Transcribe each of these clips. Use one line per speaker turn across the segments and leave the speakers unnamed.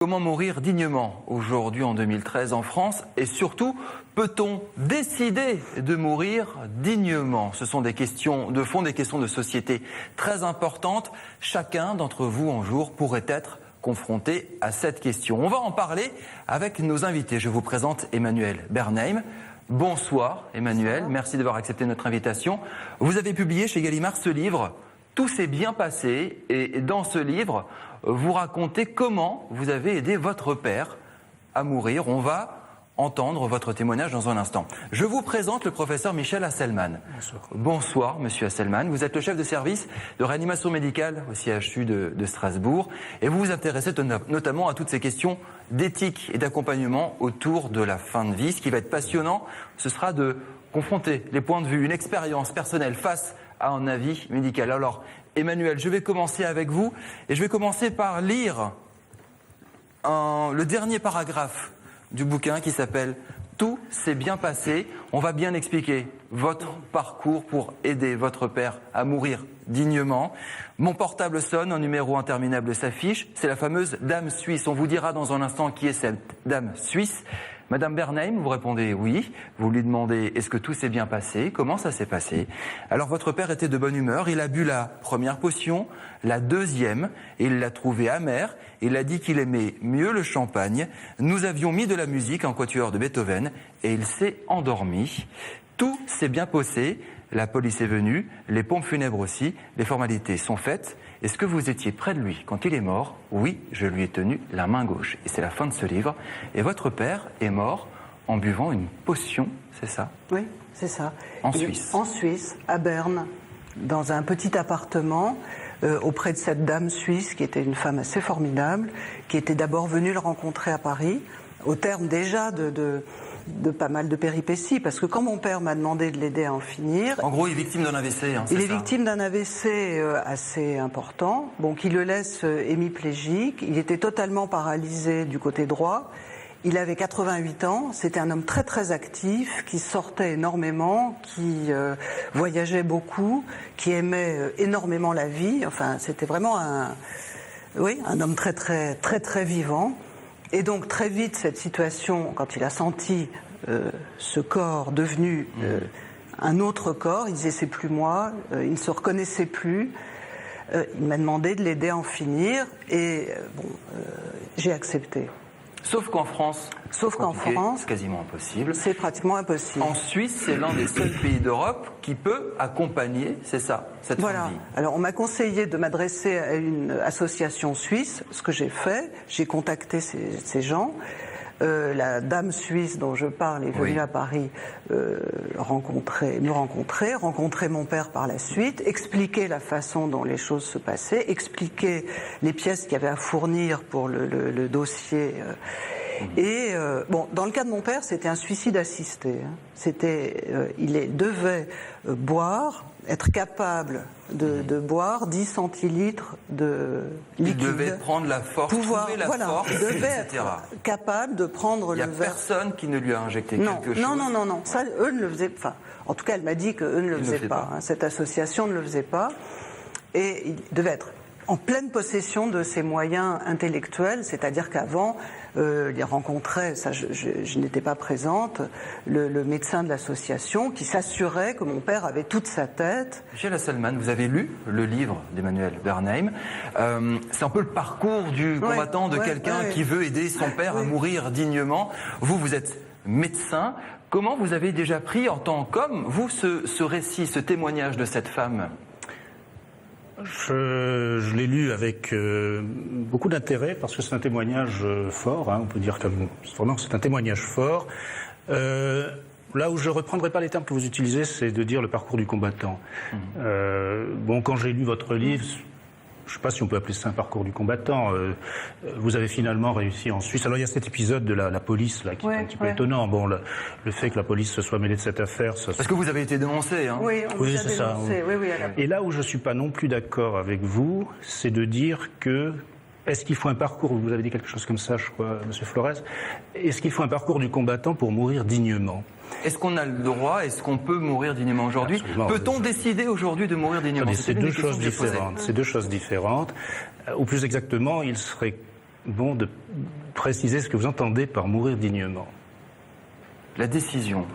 Comment mourir dignement aujourd'hui en 2013 en France? Et surtout, peut-on décider de mourir dignement? Ce sont des questions de fond, des questions de société très importantes. Chacun d'entre vous un jour pourrait être confronté à cette question. On va en parler avec nos invités. Je vous présente Emmanuel Bernheim. Bonsoir Emmanuel, merci d'avoir accepté notre invitation. Vous avez publié chez Gallimard ce livre « Tout s'est bien passé » et dans ce livre, vous racontez comment vous avez aidé votre père à mourir. On va entendre votre témoignage dans un instant. Je vous présente le professeur Michel Hasselmann.
Bonsoir.
Bonsoir, monsieur Hasselmann. Vous êtes le chef de service de réanimation médicale au CHU de Strasbourg et vous vous intéressez notamment à toutes ces questions d'éthique et d'accompagnement autour de la fin de vie. Ce qui va être passionnant, ce sera de confronter les points de vue, une expérience personnelle face à un avis médical. Alors, Emmanuel, je vais commencer avec vous et je vais commencer par lire le dernier paragraphe du bouquin qui s'appelle « Tout s'est bien passé ». On va bien expliquer votre parcours pour aider votre père à mourir dignement. Mon portable sonne, un numéro interminable s'affiche. C'est la fameuse dame suisse. On vous dira dans un instant qui est cette dame suisse. Madame Bernheim, vous répondez oui. Vous lui demandez est-ce que tout s'est bien passé? Comment ça s'est passé? Alors votre père était de bonne humeur. Il a bu la première potion, la deuxième, et il l'a trouvée amère. Il a dit qu'il aimait mieux le champagne. Nous avions mis de la musique, un quatuor de Beethoven, et il s'est endormi. Tout s'est bien passé. La police est venue, les pompes funèbres aussi, les formalités sont faites. Est-ce que vous étiez près de lui quand il est mort? Oui, je lui ai tenu la main gauche. Et c'est la fin de ce livre. Et votre père est mort en buvant une potion, c'est ça?
Oui, c'est ça.
En Suisse?
En Suisse, à Berne, dans un petit appartement, auprès de cette dame suisse qui était une femme assez formidable, qui était d'abord venue le rencontrer à Paris, au terme déjà de pas mal de péripéties, parce que quand mon père m'a demandé de l'aider à en finir...
En gros, il est victime d'un AVC, hein, c'est ça?
Il est victime d'un AVC assez important, bon, qui le laisse hémiplégique. Il était totalement paralysé du côté droit. Il avait 88 ans, c'était un homme très très actif, qui sortait énormément, qui voyageait beaucoup, qui aimait énormément la vie. Enfin, c'était vraiment un homme très très très très vivant. Et donc très vite, cette situation, quand il a senti ce corps devenu un autre corps, il disait c'est plus moi, il ne se reconnaissait plus, il m'a demandé de l'aider à en finir et j'ai accepté.
Sauf qu'en France, c'est quasiment impossible.
C'est pratiquement impossible.
En Suisse, c'est l'un des seuls pays d'Europe qui peut accompagner, c'est ça, cette fin de vie.
Alors on m'a conseillé de m'adresser à une association suisse, ce que j'ai fait. J'ai contacté ces gens. La dame suisse dont je parle est venue à Paris rencontrer mon père par la suite, expliquer la façon dont les choses se passaient, expliquer les pièces qu'il y avait à fournir pour le dossier. Et dans le cas de mon père, c'était un suicide assisté. Il devait boire, être capable de boire 10 centilitres de liquide.
Il devait prendre la force, trouver la force,
il devait
etc.
être capable de prendre le verre.
Il n'y a personne qui ne lui a injecté quelque chose?
Non. Ça, eux ne le faisaient pas. En tout cas, elle m'a dit qu'eux ne le faisaient pas. Cette association ne le faisait pas. Et il devait être en pleine possession de ses moyens intellectuels, c'est-à-dire qu'avant, il rencontrait, ça je n'étais pas présente, le médecin de l'association qui s'assurait que mon père avait toute sa tête.
Michel Hasselmann, vous avez lu le livre d'Emmanuel Bernheim. C'est un peu le parcours du combattant, de quelqu'un qui veut aider son père à mourir dignement. Vous êtes médecin. Comment vous avez déjà pris en tant qu'homme, vous, ce récit, ce témoignage de cette femme ?
Je l'ai lu avec beaucoup d'intérêt parce que c'est un témoignage fort, on peut dire que vraiment c'est un témoignage fort. Là où je ne reprendrai pas les termes que vous utilisez, c'est de dire le parcours du combattant. Quand j'ai lu votre livre, je ne sais pas si on peut appeler ça un parcours du combattant. Vous avez finalement réussi en Suisse. Alors il y a cet épisode de la police là, qui est un petit peu étonnant. Le fait que la police se soit mêlée de cette affaire...
Parce que vous avez été dénoncé. Hein.
Oui, on vous a dénoncé. Ça.
Et là où je ne suis pas non plus d'accord avec vous, c'est de dire que... Est-ce qu'il faut un parcours, vous avez dit quelque chose comme ça, je crois, M. Flores, est-ce qu'il faut un parcours du combattant pour mourir dignement ?
Est-ce qu'on a le droit, est-ce qu'on peut mourir dignement aujourd'hui? Peut-on décider aujourd'hui de mourir dignement?
C'est deux choses différentes. C'est deux choses différentes. Ou plus exactement, il serait bon de préciser ce que vous entendez par mourir dignement.
La décision.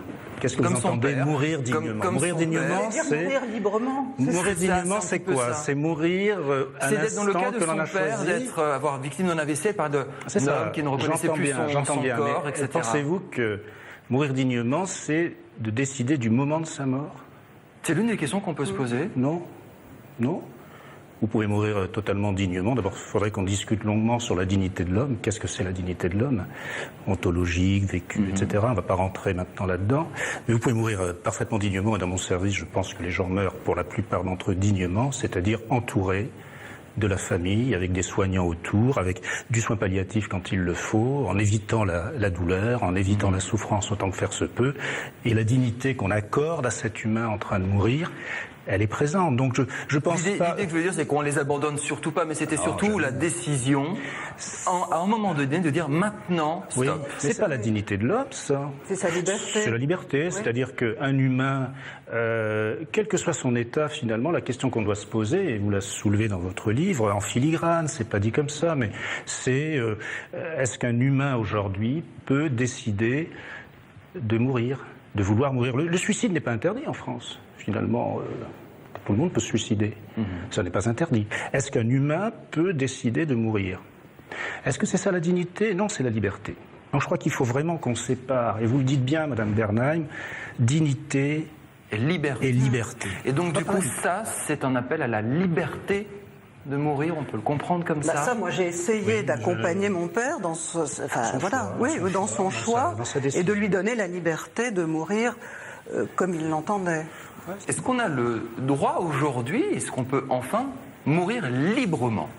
Qu'est-ce que vous entendez mourir dignement? Mourir dignement,
c'est mourir librement.
Mourir dignement, c'est quoi? C'est mourir à l'instant que l'on a choisi.
D'être avoir victime d'un AVC par d'un homme qui ne reconnaissait plus son corps, etc.
Pensez-vous que mourir dignement, c'est de décider du moment de sa mort?
C'est l'une des questions qu'on peut se poser.
Non. Vous pouvez mourir totalement dignement. D'abord, il faudrait qu'on discute longuement sur la dignité de l'homme. Qu'est-ce que c'est la dignité de l'homme? Ontologique, vécu, etc. On ne va pas rentrer maintenant là-dedans. Mais vous pouvez mourir parfaitement dignement. Et dans mon service, je pense que les gens meurent pour la plupart d'entre eux dignement, c'est-à-dire entourés de la famille, avec des soignants autour, avec du soin palliatif quand il le faut, en évitant la douleur, en évitant la souffrance autant que faire se peut. Et la dignité qu'on accorde à cet humain en train de mourir, elle est présente. Donc je pense pas...
L'idée que je veux dire, c'est qu'on les abandonne surtout pas, mais c'était surtout la décision, à un moment donné, de dire maintenant, stop.
Oui, c'est pas la dignité de l'homme, ça.
C'est sa liberté.
C'est la liberté, oui. C'est-à-dire qu'un humain, quel que soit son état, finalement, la question qu'on doit se poser, et vous la soulevez dans votre livre, en filigrane, c'est pas dit comme ça, mais c'est est-ce qu'un humain aujourd'hui peut décider de mourir, de vouloir mourir? Le suicide n'est pas interdit en France. Finalement, tout le monde peut se suicider. Ça n'est pas interdit. Est-ce qu'un humain peut décider de mourir? Est-ce que c'est ça la dignité? Non, c'est la liberté. Donc je crois qu'il faut vraiment qu'on sépare, et vous le dites bien, Madame Bernheim, dignité
et liberté. Et donc du coup, ça, c'est un appel à la liberté de mourir, on peut le comprendre comme ça.
Ça, moi, j'ai essayé d'accompagner mon père dans son choix, et de lui donner la liberté de mourir comme il l'entendait.
Est-ce qu'on a le droit aujourd'hui, est-ce qu'on peut enfin mourir librement?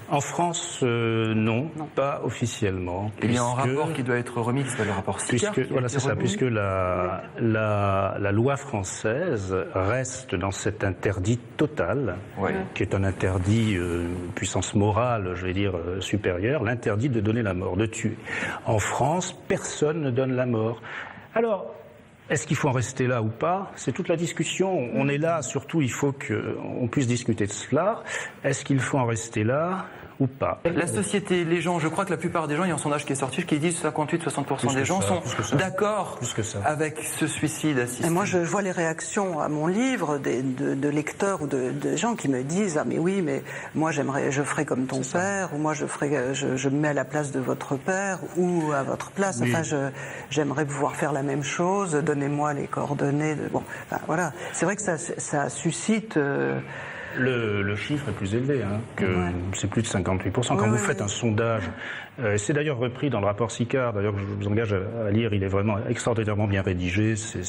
En France, non, pas officiellement.
Il y a un rapport qui doit être remis, qui s'appelle le rapport Sicard.
Voilà, c'est ça, puisque la loi française reste dans cet interdit total, qui est un interdit puissance morale, je vais dire, supérieure, l'interdit de donner la mort, de tuer. En France, personne ne donne la mort. Alors, est-ce qu'il faut en rester là ou pas? C'est toute la discussion. On est là, surtout, il faut qu'on puisse discuter de cela. Est-ce qu'il faut en rester là ou pas?
La société, les gens, je crois que la plupart des gens, il y a un sondage qui est sorti qui dit 58-60% des gens sont d'accord avec ce suicide assisté.
Et moi, je vois les réactions à mon livre de lecteurs ou de gens qui me disent « Ah mais oui, mais moi je ferai comme ton père » ou « Moi je me mets à la place de votre père » ou « à votre place, enfin j'aimerais pouvoir faire la même chose, donnez-moi les coordonnées. » Bon, enfin, voilà. C'est vrai que ça suscite...
Le chiffre est plus élevé, c'est plus de 58%. Quand vous faites un sondage, c'est d'ailleurs repris dans le rapport Sicard, d'ailleurs je vous engage à lire, il est vraiment extraordinairement bien rédigé, c'est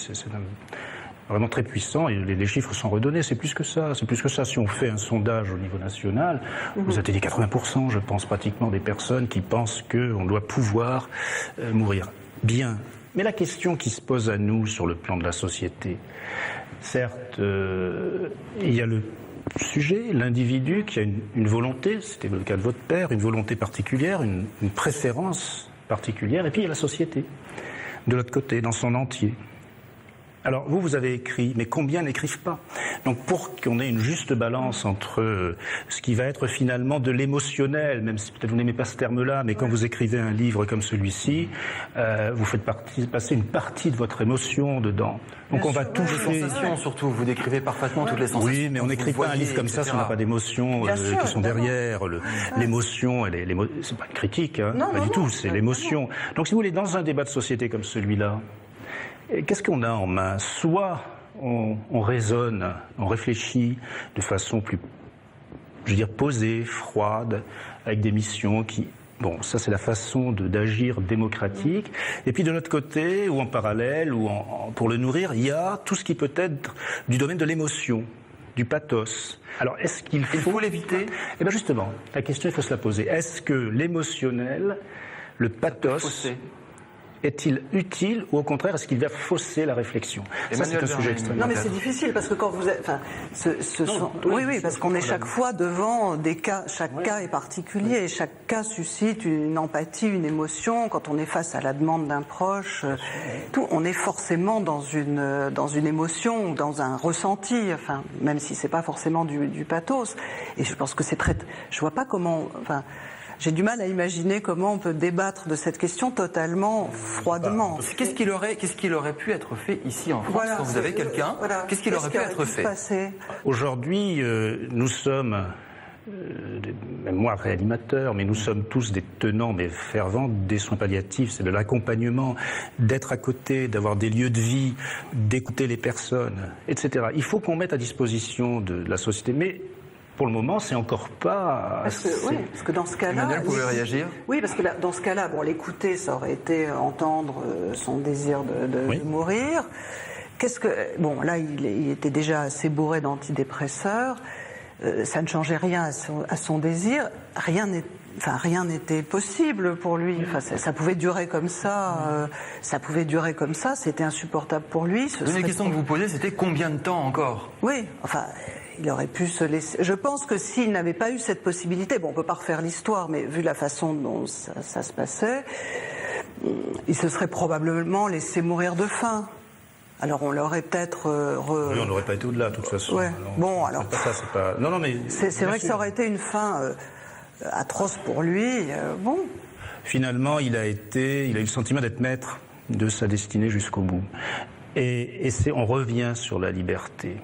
vraiment très puissant et les chiffres sont redonnés, c'est plus que ça. Si on fait un sondage au niveau national, vous atteignez 80%, je pense, pratiquement des personnes qui pensent qu'on doit pouvoir mourir. Bien. Mais la question qui se pose à nous sur le plan de la société, certes, il y a le sujet, l'individu qui a une volonté, c'était le cas de votre père, une volonté particulière, une préférence particulière, et puis il y a la société, de l'autre côté, dans son entier. Alors vous avez écrit, mais combien n'écrivent pas? Donc pour qu'on ait une juste balance entre ce qui va être finalement de l'émotionnel, même si peut-être vous n'aimez pas ce terme-là, mais quand vous écrivez un livre comme celui-ci, vous faites passer une partie de votre émotion dedans. Donc on va toucher...
Les sensations surtout, vous décrivez parfaitement toutes les sensations.
Oui, mais on n'écrit pas un livre comme ça si on n'a pas d'émotions qui sont derrière. L'émotion, c'est pas une critique, pas du tout, c'est l'émotion. Donc si vous voulez, dans un débat de société comme celui-là, qu'est-ce qu'on a en main? Soit on raisonne, on réfléchit de façon plus, je veux dire, posée, froide, avec des missions qui... Bon, ça c'est la façon d'agir démocratique. Et puis de l'autre côté, ou en parallèle, ou pour le nourrir, il y a tout ce qui peut être du domaine de l'émotion, du pathos. Alors est-ce qu'il faut
l'éviter?
Eh bien justement, la question il faut se la poser. Est-ce que l'émotionnel, le pathos... est-il utile ou au contraire est-ce qu'il va fausser la réflexion? Ça c'est un sujet extrêmement.
Non mais c'est difficile parce que quand vous êtes, oui parce qu'on est chaque fois devant des cas, chaque cas est particulier et chaque cas suscite une empathie, une émotion. Quand on est face à la demande d'un proche, on est forcément dans une émotion, dans un ressenti, enfin même si c'est pas forcément du pathos. Et je pense que je vois pas comment, j'ai du mal à imaginer comment on peut débattre de cette question totalement froidement.
Qu'est-ce qu'il aurait pu être fait ici en France quand vous avez quelqu'un Qu'est-ce qu'il aurait pu être fait?
Aujourd'hui, nous sommes, même moi réanimateur, mais nous sommes tous des tenants, mais fervents des soins palliatifs, c'est de l'accompagnement, d'être à côté, d'avoir des lieux de vie, d'écouter les personnes, etc. Il faut qu'on mette à disposition de la société, mais pour le moment, c'est encore pas...
Parce que dans ce cas-là...
Emmanuel, vous pouvez réagir?
Oui, parce que là, dans ce cas-là, bon, l'écouter, ça aurait été entendre son désir de mourir. Bon, là, il était déjà assez bourré d'antidépresseurs. Ça ne changeait rien à son désir. Rien n'était possible pour lui. Enfin, ça pouvait durer comme ça. C'était insupportable pour lui.
La question que vous posez, c'était combien de temps encore?
Oui, enfin... Il aurait pu se laisser... Je pense que s'il n'avait pas eu cette possibilité, bon, on ne peut pas refaire l'histoire, mais vu la façon dont ça se passait, il se serait probablement laissé mourir de faim. Alors on l'aurait peut-être...
Oui, on n'aurait pas été au-delà, de toute façon.
Ouais. Bon, alors...
c'est pas... Non, mais...
C'est vrai que ça aurait été une fin atroce pour lui. Bon.
Finalement, il a eu le sentiment d'être maître de sa destinée jusqu'au bout. Et on revient sur la liberté.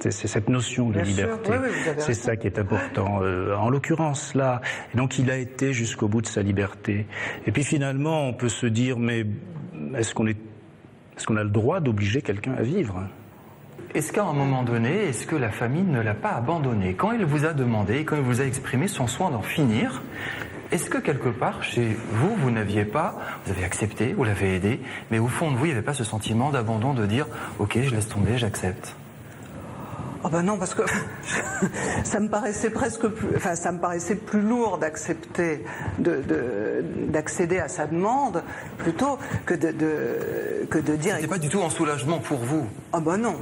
C'est cette notion de liberté. C'est ça qui est important. En l'occurrence, là. Et donc, il a été jusqu'au bout de sa liberté. Et puis, finalement, on peut se dire, mais est-ce qu'on a le droit d'obliger quelqu'un à vivre?
Est-ce qu'à un moment donné, est-ce que la famille ne l'a pas abandonné? Quand il vous a demandé, quand il vous a exprimé son souhait d'en finir, est-ce que quelque part, chez vous, vous n'aviez pas, vous avez accepté, vous l'avez aidé, mais au fond de vous, il n'y avait pas ce sentiment d'abandon, de dire « Ok, je laisse tomber, j'accepte ».
Oh ben non, parce que ça me paraissait plus lourd d'accepter, d'accéder à sa demande, plutôt que de dire...
C'était pas du tout un soulagement pour vous?
Ah ben non,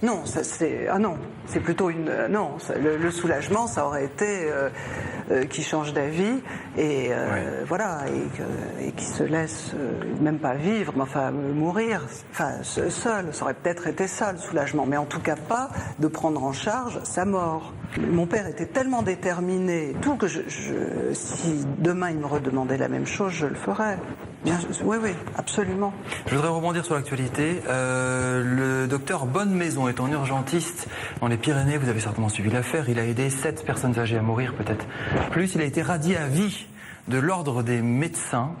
non, c'est plutôt une... Non, le soulagement, ça aurait été qu'il change d'avis et voilà, et qu'il se laisse même pas vivre, mais enfin mourir, enfin seul. Ça aurait peut-être été ça le soulagement, mais en tout cas pas de prendre en charge sa mort. Mon père était tellement déterminé, tout que si demain il me redemandait la même chose, je le ferais. Bien, oui, absolument.
Je voudrais rebondir sur l'actualité. Le docteur Bonnemaison est en urgentiste dans les Pyrénées. Vous avez certainement suivi l'affaire. Il a aidé 7 personnes âgées à mourir, peut-être plus. Il a été radié à vie de l'ordre des médecins.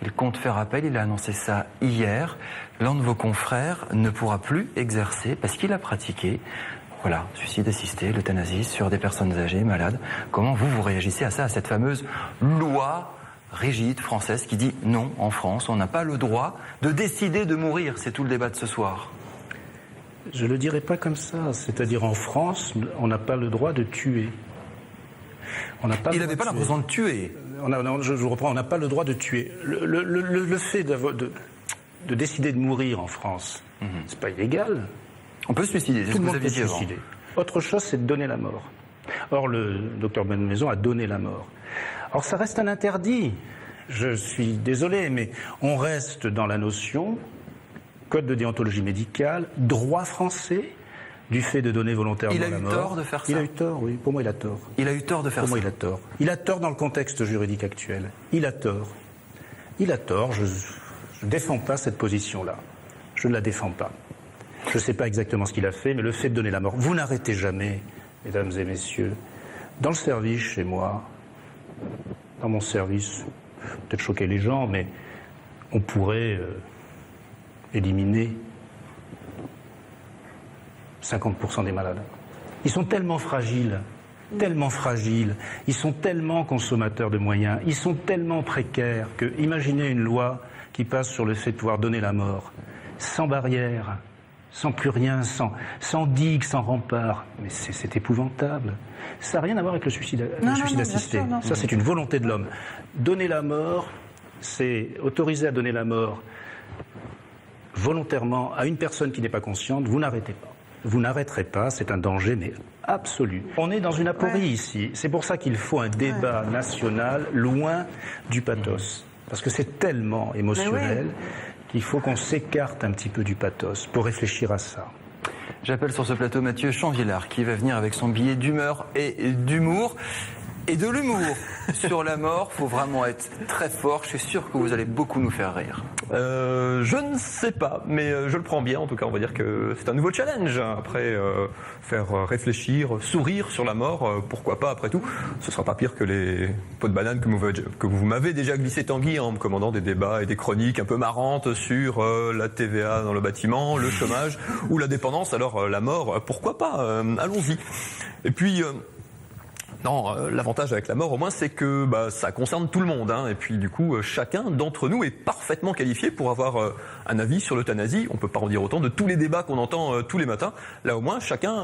Il compte faire appel. Il a annoncé ça hier. L'un de vos confrères ne pourra plus exercer parce qu'il a pratiqué, voilà, suicide assisté, l'euthanasie sur des personnes âgées, malades. Comment vous réagissez à ça, à cette fameuse loi rigide française qui dit non, en France, on n'a pas le droit de décider de mourir? C'est tout le débat de ce soir.
Je le dirais pas comme ça. C'est-à-dire en France, on n'a pas le droit de tuer.
Il n'avait pas l'impression de tuer.
Je vous reprends, on n'a pas le droit de tuer. Le fait de décider de mourir en France, c'est pas illégal.
On peut se suicider, c'est ce que vous aviez dit avant.
Autre chose, c'est de donner la mort. Or, le docteur Bonnemaison a donné la mort. Or, ça reste un interdit. Je suis désolé, mais on reste dans la notion, code de déontologie médicale, droit français, du fait de donner volontairement la mort.
Il a eu tort de faire ça?
Il a eu tort, oui. Pour moi, il a tort.
Il a eu tort de faire ça?
Pour moi, il a tort. Il a tort dans le contexte juridique actuel. Il a tort. Il a tort. Je ne défends pas cette position-là. Je ne la défends pas. Je ne sais pas exactement ce qu'il a fait, mais le fait de donner la mort, vous n'arrêtez jamais, mesdames et messieurs. Dans le service, chez moi, dans mon service, peut-être choquer les gens, mais on pourrait éliminer 50% des malades. Ils sont tellement fragiles, ils sont tellement consommateurs de moyens, ils sont tellement précaires que imaginez une loi qui passe sur le fait de pouvoir donner la mort, sans barrière, sans plus rien, sans digue, sans rempart. Mais c'est épouvantable. Ça n'a rien à voir avec le suicide assisté. Sûr, ça, c'est une volonté de l'homme. Donner la mort, c'est autoriser à donner la mort volontairement à une personne qui n'est pas consciente. Vous n'arrêtez pas. Vous n'arrêterez pas, c'est un danger, mais absolu. On est dans une aporie ici. C'est pour ça qu'il faut un débat national loin du pathos. Parce que c'est tellement émotionnel qu'il faut qu'on s'écarte un petit peu du pathos pour réfléchir à ça.
J'appelle sur ce plateau Mathieu Chanvillard qui va venir avec son billet d'humeur et d'humour. Et de l'humour sur la mort, faut vraiment être très fort. Je suis sûr que vous allez beaucoup nous faire rire.
Je ne sais pas, mais je le prends bien. En tout cas, on va dire que c'est un nouveau challenge. Après, faire réfléchir, sourire sur la mort, pourquoi pas après tout. Ce sera pas pire que les pots de banane que vous m'avez déjà glissé, Tanguy, en me commandant des débats et des chroniques un peu marrantes sur la TVA dans le bâtiment, le chômage ou la dépendance. Alors la mort, pourquoi pas, allons-y. Et puis... Non, l'avantage avec la mort au moins c'est que ça concerne tout le monde, hein, et puis du coup chacun d'entre nous est parfaitement qualifié pour avoir un avis sur l'euthanasie. On peut pas en dire autant de tous les débats qu'on entend tous les matins. Là au moins chacun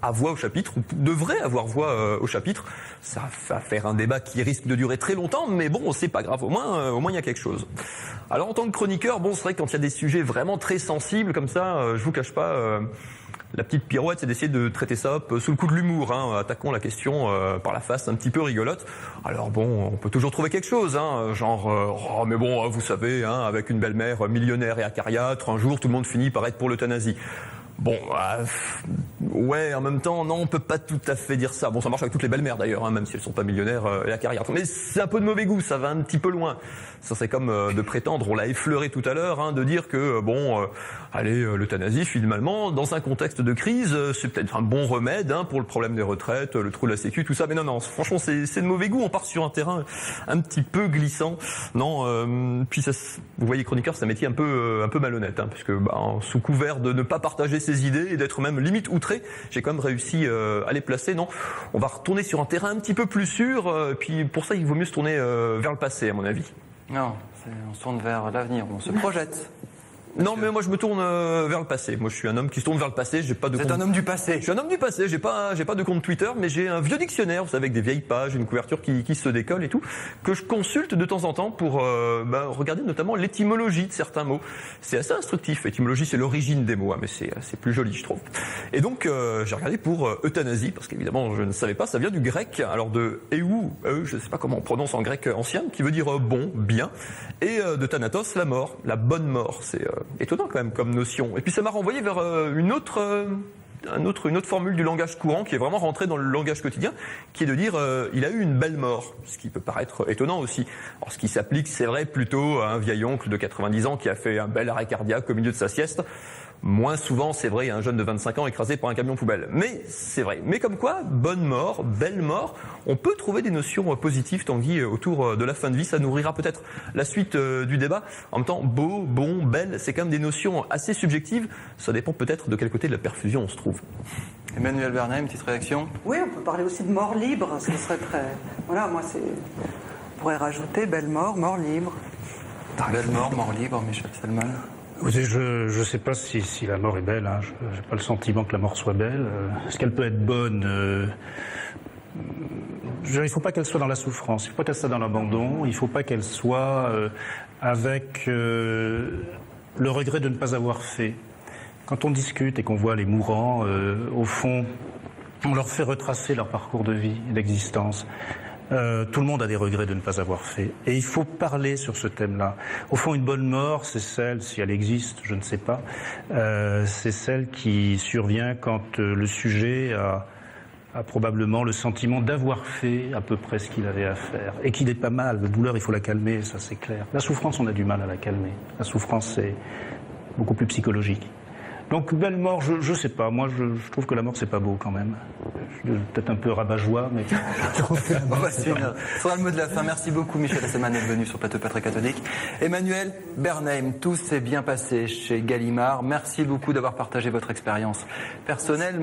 a voix au chapitre, ou devrait avoir voix au chapitre. Ça va faire un débat qui risque de durer très longtemps, mais bon c'est pas grave, au moins il y a quelque chose. Alors en tant que chroniqueur, bon c'est vrai que quand il y a des sujets vraiment très sensibles comme ça, je vous cache pas... La petite pirouette, c'est d'essayer de traiter ça sous le coup de l'humour, hein, attaquant la question par la face un petit peu rigolote. Alors bon, on peut toujours trouver quelque chose, hein, genre oh mais bon, vous savez, hein, avec une belle-mère millionnaire et acariâtre, un jour tout le monde finit par être pour l'euthanasie. Bon, ouais, en même temps, non, on peut pas tout à fait dire ça. Bon, ça marche avec toutes les belles-mères d'ailleurs, hein, même si elles sont pas millionnaires et acariâtres. Mais c'est un peu de mauvais goût, ça va un petit peu loin. Ça c'est comme de prétendre, on l'a effleuré tout à l'heure, hein, de dire que l'euthanasie finalement, dans un contexte de crise, c'est peut-être un bon remède hein, pour le problème des retraites, le trou de la sécu, tout ça. Mais non, franchement, c'est de mauvais goût. On part sur un terrain un petit peu glissant. Non, puis ça, vous voyez, chroniqueur, c'est un métier un peu malhonnête, hein, puisque sous couvert de ne pas partager ses idées et d'être même limite outré, j'ai quand même réussi à les placer. Non, on va retourner sur un terrain un petit peu plus sûr. Puis pour ça, il vaut mieux se tourner vers le passé, à mon avis.
Non, on se tourne vers l'avenir, on se projette.
Non, mais moi je me tourne vers le passé. Moi je suis un homme qui se tourne vers le passé. J'ai pas de.
Vous êtes un homme du passé.
Je suis un homme du passé. J'ai pas de compte Twitter, mais j'ai un vieux dictionnaire, vous savez, avec des vieilles pages, une couverture qui se décolle et tout, que je consulte de temps en temps pour regarder notamment l'étymologie de certains mots. C'est assez instructif. L'étymologie, c'est l'origine des mots, hein, mais c'est plus joli, je trouve. Et donc j'ai regardé pour euthanasie, parce qu'évidemment je ne savais pas. Ça vient du grec, alors de je sais pas comment on prononce en grec ancien, qui veut dire bon, bien, et de thanatos, la mort, la bonne mort. C'est étonnant quand même comme notion. Et puis ça m'a renvoyé vers une autre formule du langage courant qui est vraiment rentrée dans le langage quotidien, qui est de dire il a eu une belle mort, ce qui peut paraître étonnant aussi. Alors ce qui s'applique, c'est vrai, plutôt à un vieil oncle de 90 ans qui a fait un bel arrêt cardiaque au milieu de sa sieste. Moins souvent, c'est vrai, un jeune de 25 ans écrasé par un camion poubelle. Mais c'est vrai. Mais comme quoi, bonne mort, belle mort, on peut trouver des notions positives, Tanguy, autour de la fin de vie. Ça nourrira peut-être la suite du débat. En même temps, beau, bon, belle, c'est quand même des notions assez subjectives. Ça dépend peut-être de quel côté de la perfusion on se trouve.
Emmanuel Bernheim, une petite réaction?
Oui, on peut parler aussi de mort libre, ce serait très... Voilà, moi c'est... On pourrait rajouter belle mort, mort libre.
Belle mort, mort libre, Michel Salman.
Je ne sais pas si la mort est belle. Hein. Je n'ai pas le sentiment que la mort soit belle. Est-ce qu'elle peut être bonne il ne faut pas qu'elle soit dans la souffrance. Il ne faut pas qu'elle soit dans l'abandon. Il ne faut pas qu'elle soit avec le regret de ne pas avoir fait. Quand on discute et qu'on voit les mourants, au fond, on leur fait retracer leur parcours de vie et d'existence. Tout le monde a des regrets de ne pas avoir fait. Et il faut parler sur ce thème-là. Au fond, une bonne mort, c'est celle, si elle existe, je ne sais pas, c'est celle qui survient quand le sujet a probablement le sentiment d'avoir fait à peu près ce qu'il avait à faire. Et qu'il n'est pas mal. La douleur, il faut la calmer, ça c'est clair. La souffrance, on a du mal à la calmer. La souffrance, c'est beaucoup plus psychologique. Donc, belle mort, je sais pas. Moi, je trouve que la mort, c'est pas beau quand même. Je suis peut-être un peu rabat-joie, mais je trouve que la mort,
Ce sera le mot de la fin. Merci beaucoup, Michel Salman, d'être venu sur Plateau Patrick Catholique. Emmanuel Bernheim, tout s'est bien passé chez Gallimard. Merci beaucoup d'avoir partagé votre expérience personnelle.